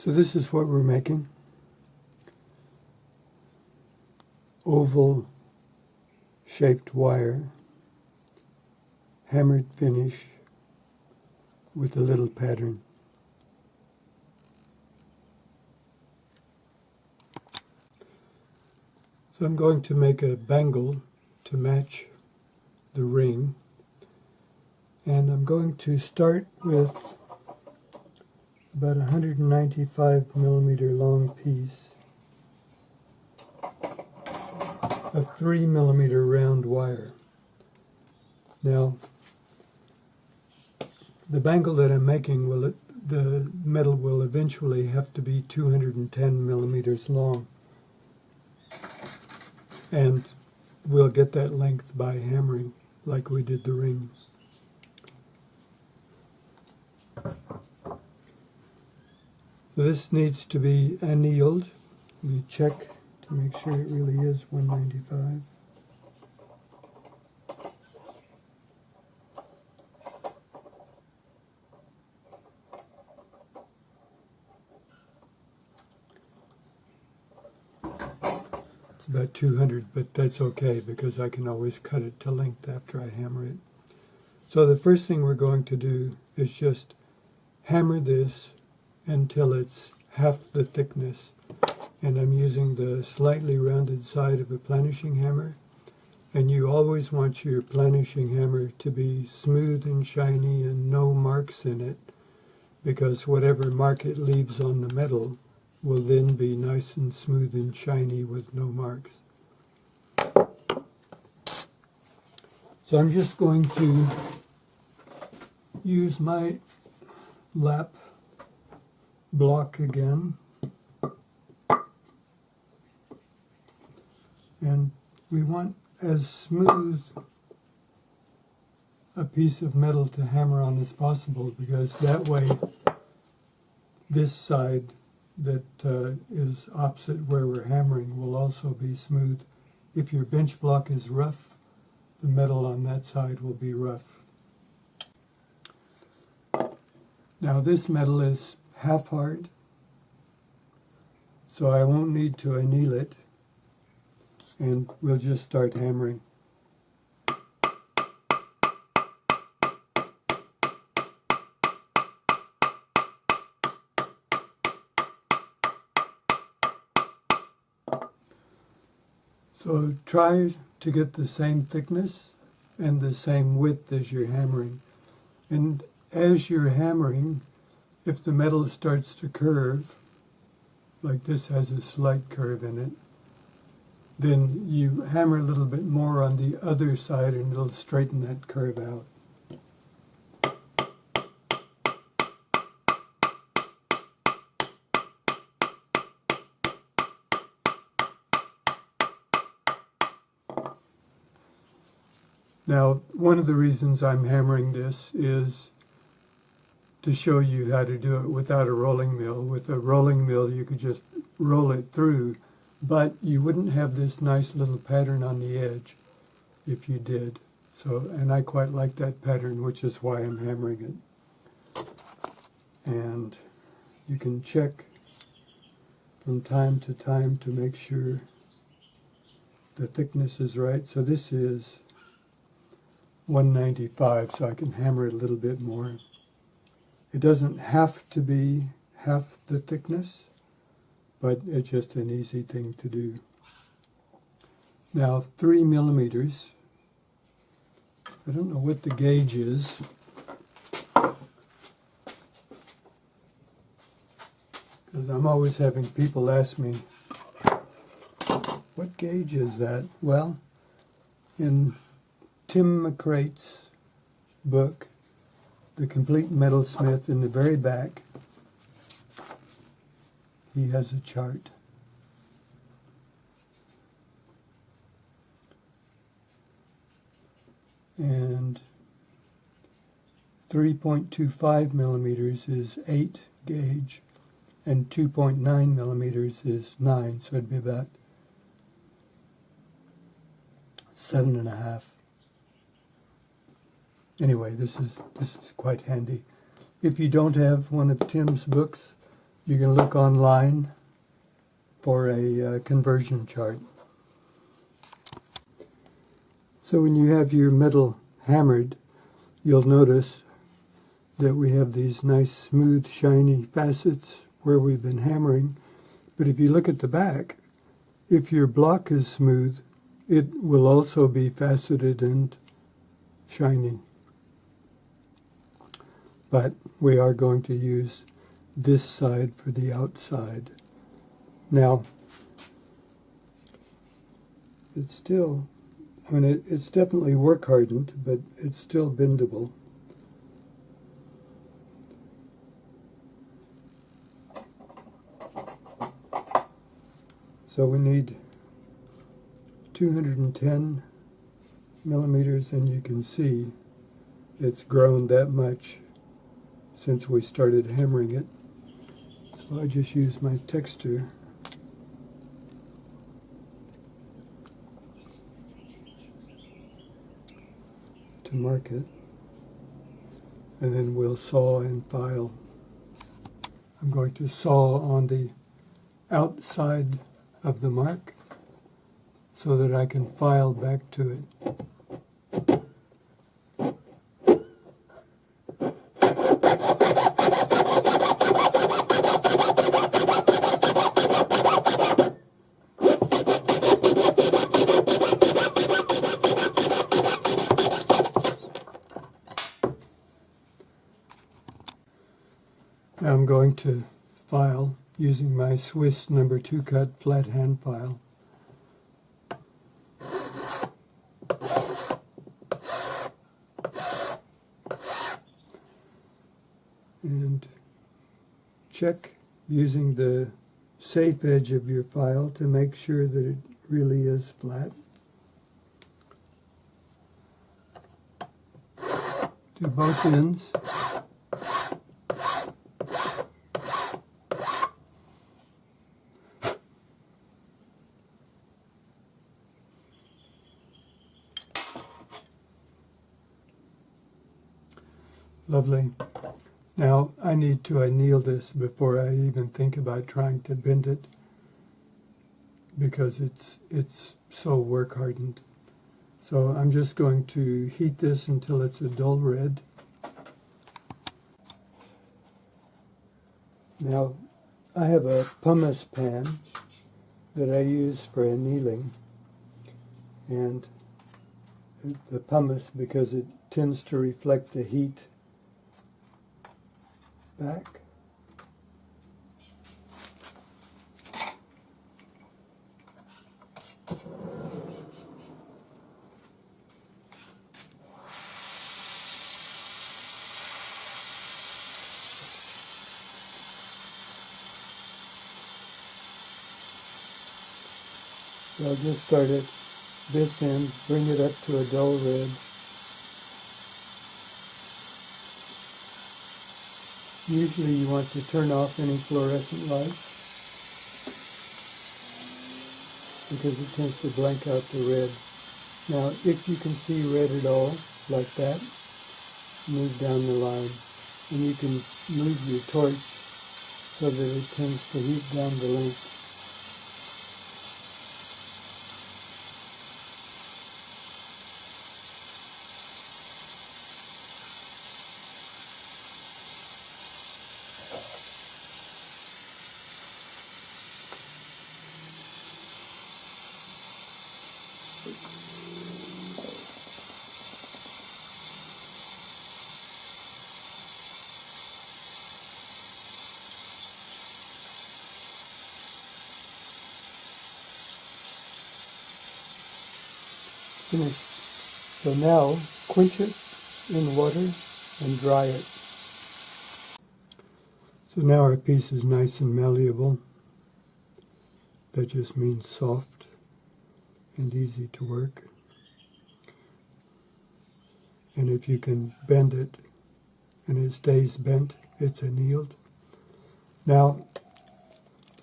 So this is what we're making. Oval shaped wire, hammered finish with a little pattern. So I'm going to make a bangle to match the ring, and I'm going to start with about a 195 millimeter long piece of 3 millimeter round wire. Now, the bangle that I'm making, the metal will eventually have to be 210 millimeters long, and we'll get that length by hammering like we did the ring. This needs to be annealed. We check to make sure it really is 195. It's about 200, but that's okay because I can always cut it to length after I hammer it. So the first thing we're going to do is just hammer this until it's half the thickness, and I'm using the slightly rounded side of a planishing hammer, and you always want your planishing hammer to be smooth and shiny and no marks in it, because whatever mark it leaves on the metal will then be nice and smooth and shiny with no marks. So I'm just going to use my lap block again, and we want as smooth a piece of metal to hammer on as possible, because that way this side that is opposite where we're hammering will also be smooth. If your bench block is rough, the metal on that side will be rough. Now this metal is half hard, so I won't need to anneal it, and we'll just start hammering. So try to get the same thickness and the same width as you're hammering. And as you're hammering, if the metal starts to curve, like this has a slight curve in it, then you hammer a little bit more on the other side and it'll straighten that curve out. Now, one of the reasons I'm hammering this is to show you how to do it without a rolling mill. With a rolling mill, you could just roll it through, but you wouldn't have this nice little pattern on the edge if you did. So, and I quite like that pattern, which is why I'm hammering it. And you can check from time to time to make sure the thickness is right. So this is 195, so I can hammer it a little bit more. It doesn't have to be half the thickness, but it's just an easy thing to do. Now 3 millimeters, I don't know what the gauge is, because I'm always having people ask me, what gauge is that? Well, in Tim McCrate's book, The Complete Metalsmith, in the very back, he has a chart. And 3.25 millimeters is 8 gauge, and 2.9 millimeters is 9, so it'd be about 7.5. Anyway, this is quite handy. If you don't have one of Tim's books, You can look online for a conversion chart. So when you have your metal hammered, you'll notice that we have these nice smooth shiny facets where we've been hammering. But if you look at the back, if your block is smooth, it will also be faceted and shiny. But we are going to use this side for the outside. Now, it's still, it's definitely work hardened, but it's still bendable. So we need 210 millimeters, and you can see it's grown that much since we started hammering it. So I just use my texture to mark it, and then we'll saw and file. I'm going to saw on the outside of the mark so that I can file back to it. Now I'm going to file using my Swiss No. 2 cut flat hand file. And check using the safe edge of your file to make sure that it really is flat. Do both ends. Lovely. Now I need to anneal this before I even think about trying to bend it, because it's so work hardened. So I'm just going to heat this until it's a dull red. Now I have a pumice pan that I use for annealing, and the pumice, because it tends to reflect the heat back. So I'll just start at this end, bring it up to a dull red. Usually you want to turn off any fluorescent lights because it tends to blank out the red. Now, if you can see red at all, like that, move down the line. And you can move your torch so that it tends to heat down the length. Finished. So now quench it in water and dry it. So now our piece is nice and malleable. That just means soft and easy to work. And if you can bend it and it stays bent, it's annealed. Now,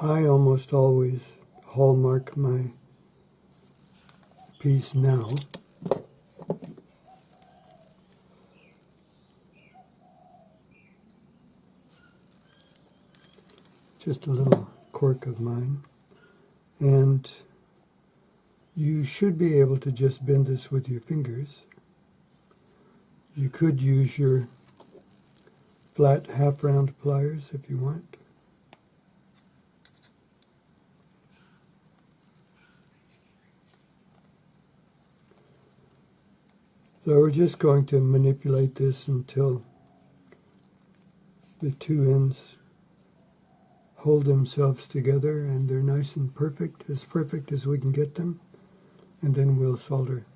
I almost always hallmark my piece now. just a little quirk of mine. And you should be able to just bend this with your fingers. You could use your flat half-round pliers if you want. So we're just going to manipulate this until the two ends hold themselves together and they're nice and perfect as we can get them, and then we'll solder.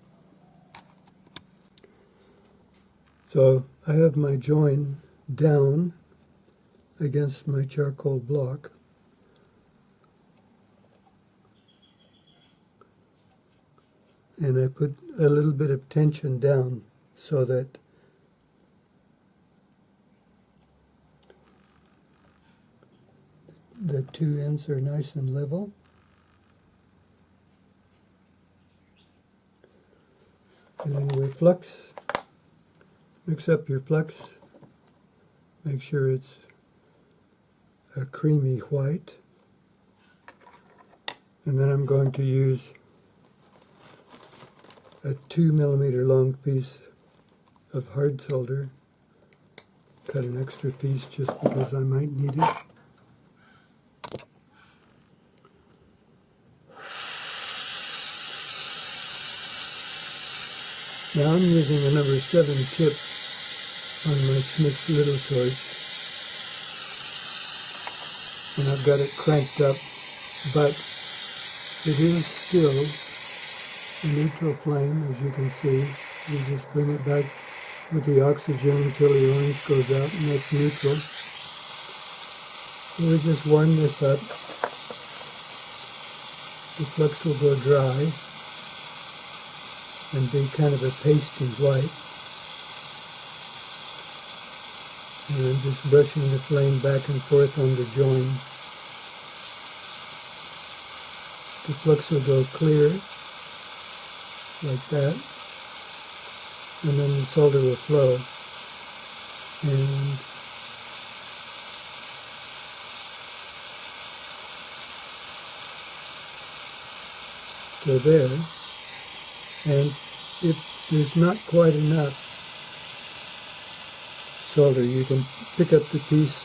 So I have my join down against my charcoal block. And I put a little bit of tension down so that the two ends are nice and level. And then we flux. Mix up your flux. Make sure it's a creamy white. And then I'm going to use a 2 millimeter long piece of hard solder. Cut an extra piece just because I might need it. Now I'm using a number 7 tip on my Smith's little torch, and I've got it cranked up, but it is still a neutral flame, as you can see. You just bring it back with the oxygen until the orange goes out, and that's neutral. So we just warm this up. The flux will go dry and be kind of a pasty white. And I'm just brushing the flame back and forth on the join. The flux will go clear, like that, and then the solder will flow. And so there. And if there's not quite enough solder, you can pick up the piece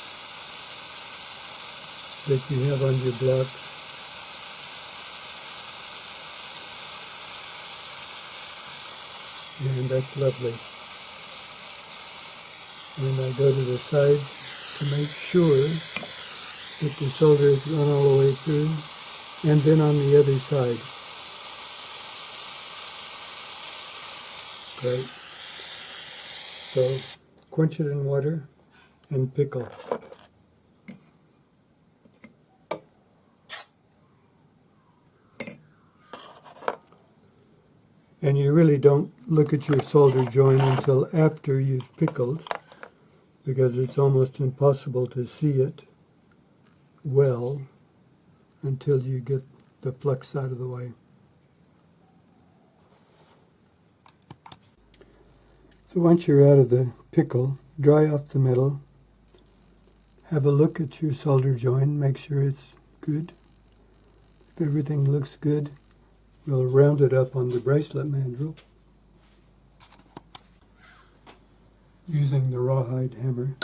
that you have on your block. And that's lovely. And I go to the sides to make sure that the solder has gone all the way through, and then on the other side. Great. So quench it in water and pickle. And you really don't look at your solder join until after you've pickled, because it's almost impossible to see it well until you get the flux out of the way. So once you're out of the pickle, dry off the metal, have a look at your solder join, make sure it's good. If everything looks good, we'll round it up on the bracelet mandrel using the rawhide hammer.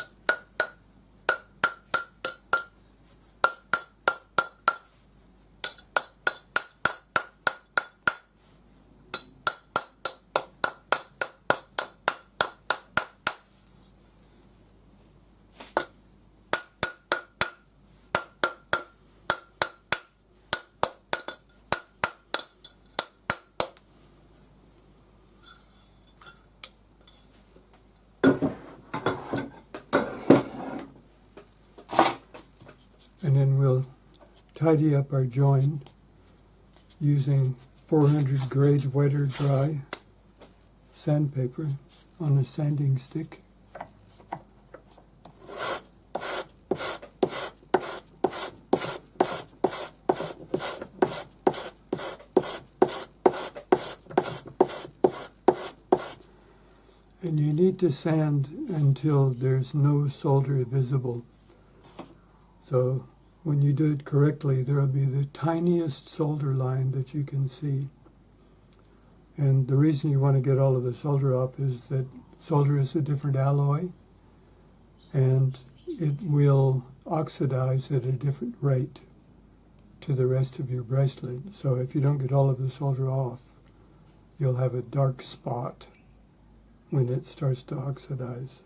And then we'll tidy up our join using 400 grade wet or dry sandpaper on a sanding stick. And you need to sand until there's no solder visible. So when you do it correctly, there will be the tiniest solder line that you can see. And the reason you want to get all of the solder off is that solder is a different alloy, and it will oxidize at a different rate to the rest of your bracelet. So if you don't get all of the solder off, you'll have a dark spot when it starts to oxidize.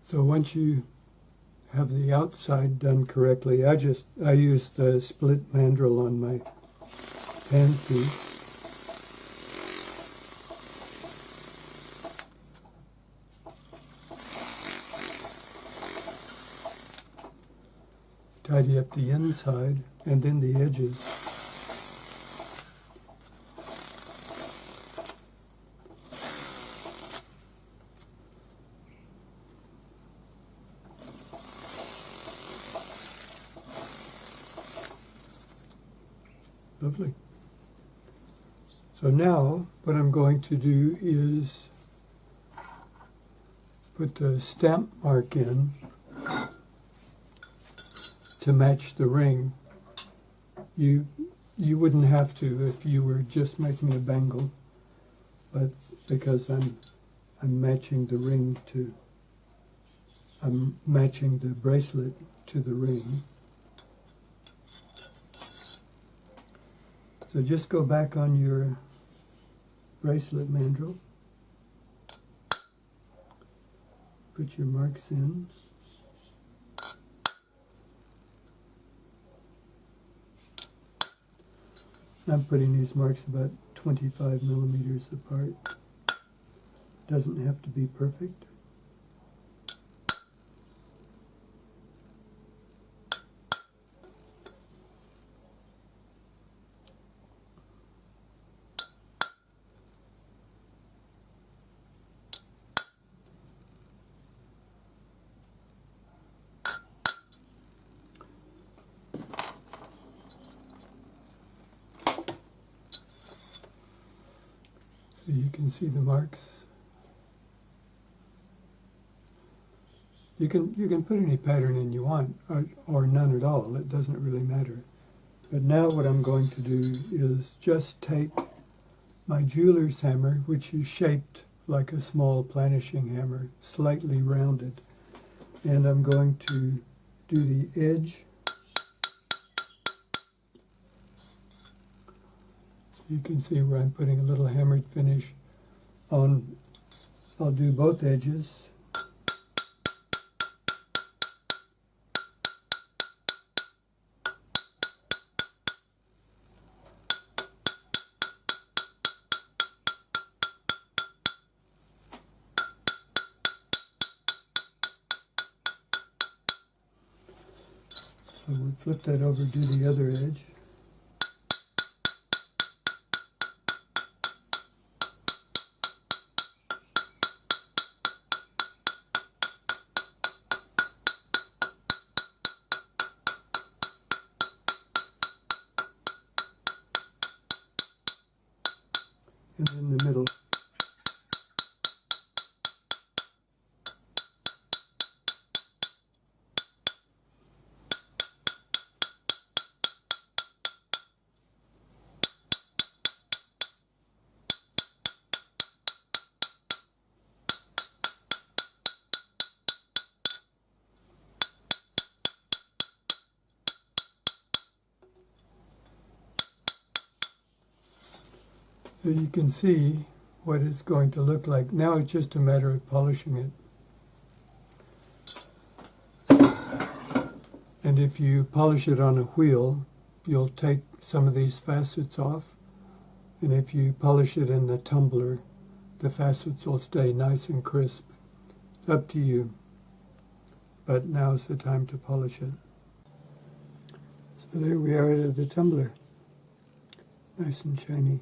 So once you have the outside done correctly, I use the split mandrel on my pan piece. Tidy up the inside and then the edges. Lovely. So now what I'm going to do is put the stamp mark in to match the ring. You wouldn't have to if you were just making a bangle, but because I'm matching the ring to, I'm matching the bracelet to the ring. So just go back on your bracelet mandrel, put your marks in. I'm putting these marks about 25 millimeters apart. Doesn't have to be perfect. So you can see the marks. You can put any pattern in you want, or none at all. It doesn't really matter. But now what I'm going to do is just take my jeweler's hammer, which is shaped like a small planishing hammer, slightly rounded, and I'm going to do the edge. You can see where I'm putting a little hammered finish on. I'll do both edges. So we'll flip that over, do the other edge. And in the middle. So you can see what it's going to look like. Now it's just a matter of polishing it. And if you polish it on a wheel, you'll take some of these facets off. And if you polish it in the tumbler, the facets will stay nice and crisp. It's up to you. But now's the time to polish it. So there we are at the tumbler. Nice and shiny.